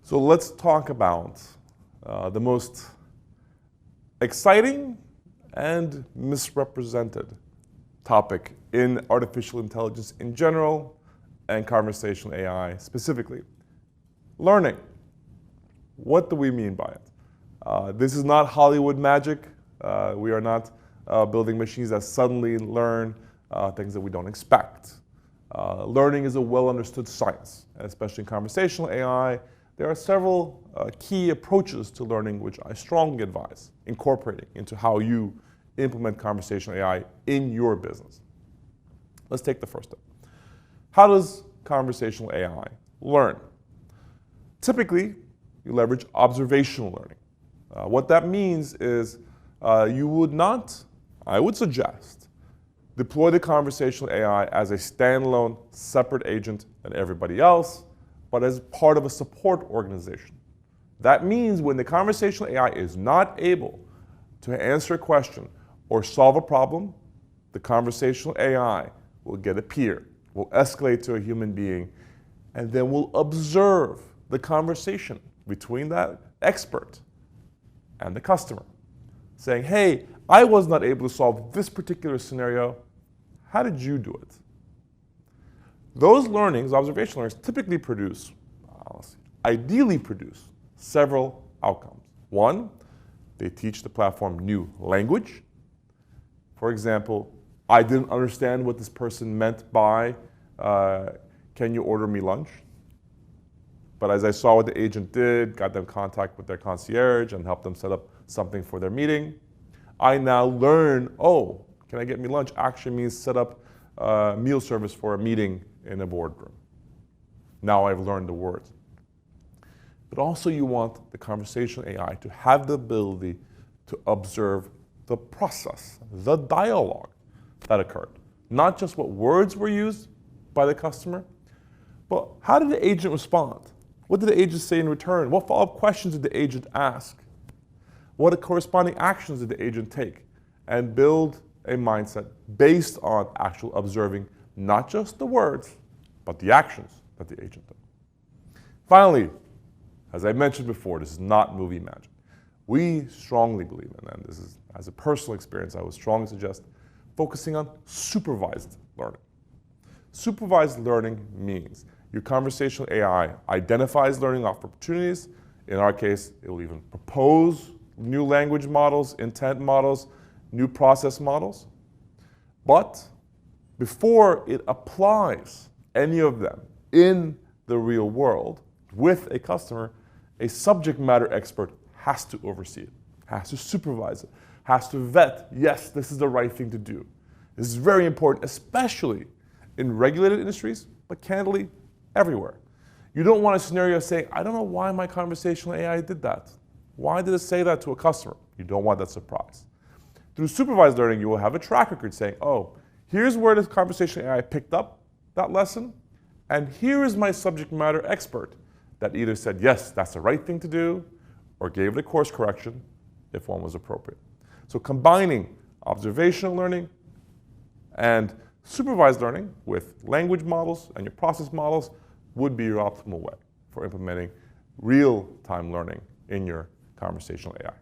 So let's talk about the most exciting and misrepresented topic in artificial intelligence in general and conversational AI specifically. Learning. What do we mean by it? This is not Hollywood magic. We are not building machines that suddenly learn things that we don't expect. Learning is a well-understood science, especially in conversational AI. There are several key approaches to learning which I strongly advise incorporating into how you implement conversational AI in your business. Let's take the first step. How does conversational AI learn? Typically, you leverage observational learning. What that means is you would not, I would suggest, deploy the conversational AI as a standalone, separate agent than everybody else, but as part of a support organization. That means when the conversational AI is not able to answer a question or solve a problem, the conversational AI will get a peer, will escalate to a human being, and then will observe the conversation between that expert and the customer, saying, hey, I was not able to solve this particular scenario. How did you do it? Those learnings, observational learnings, typically produce, ideally produce, several outcomes. One, they teach the platform new language. For example, I didn't understand what this person meant by, can you order me lunch? But as I saw what the agent did, got them contact with their concierge and helped them set up something for their meeting, I now learn, oh, can I get me lunch actually means set up meal service for a meeting in a boardroom. Now I've learned the words. But also you want the conversational AI to have the ability to observe the process, the dialogue that occurred. Not just what words were used by the customer, but how did the agent respond? What did the agent say in return? What follow-up questions did the agent ask? What corresponding actions did the agent take? And build a mindset based on actual observing not just the words, but the actions that the agent did. Finally, as I mentioned before, this is not movie magic. We strongly believe in, and this is as a personal experience, I would strongly suggest focusing on supervised learning. Supervised learning means your conversational AI identifies learning opportunities. In our case, it will even propose new language models, intent models, new process models. But before it applies any of them in the real world with a customer, a subject matter expert has to oversee it, has to supervise it, has to vet, yes, this is the right thing to do. This is very important, especially in regulated industries, but candidly, everywhere. You don't want a scenario saying, I don't know why my conversational AI did that. Why did it say that to a customer? You don't want that surprise. Through supervised learning, you will have a track record saying, oh, here's where the conversational AI picked up that lesson, and here is my subject matter expert that either said, yes, that's the right thing to do, or gave it a course correction if one was appropriate. So combining observational learning and supervised learning with language models and your process models would be your optimal way for implementing real-time learning in your conversational AI.